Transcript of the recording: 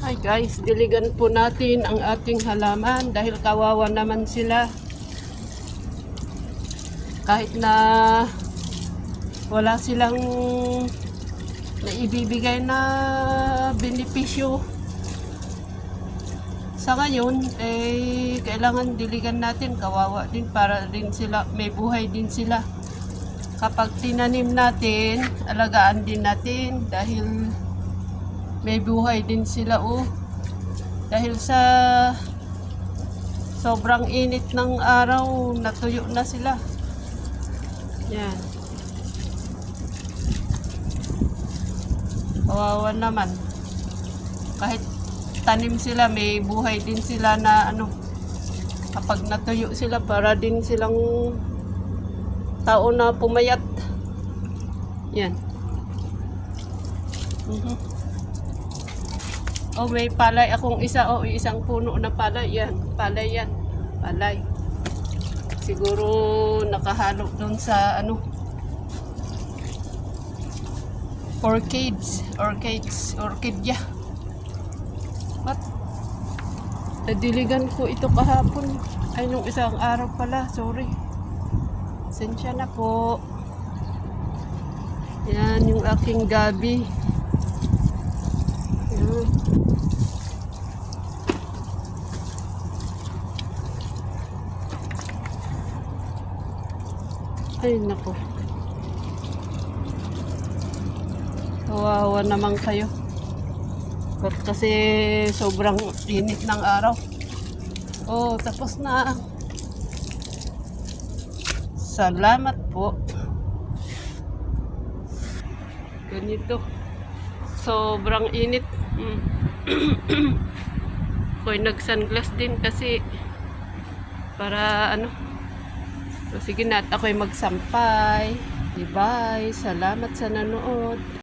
Hi guys, diligan po natin ang ating halaman dahil kawawa naman sila. Kahit na wala silang naibibigay na benepisyo sa ngayon, kailangan diligan natin, kawawa din para din sila, may buhay din sila. Kapag tinanim natin, alagaan din natin dahil may buhay din sila dahil sa sobrang init ng araw, natuyo na sila. Yan. Kawawa naman. Kahit tanim sila, may buhay din sila na kapag natuyo sila, para din silang tao na pumayat. Yan. May palay akong isang puno na palay. Yan, palay yan. Palay. Siguro nakahalo doon sa orchidea. What? Nadiligan ko ito kahapon. Ay, nung isang araw pala. Sorry. Sensya na po. Yan, yung aking gabi. Yan. Ay, nako. Kawawa naman kayo. Kasi sobrang init ng araw. Tapos na. Salamat po. Ganito. Sobrang init. Ako'y nag-sunglass din kasi para So, sige na, at ako'y magsampay. Bye. Salamat sa nanood.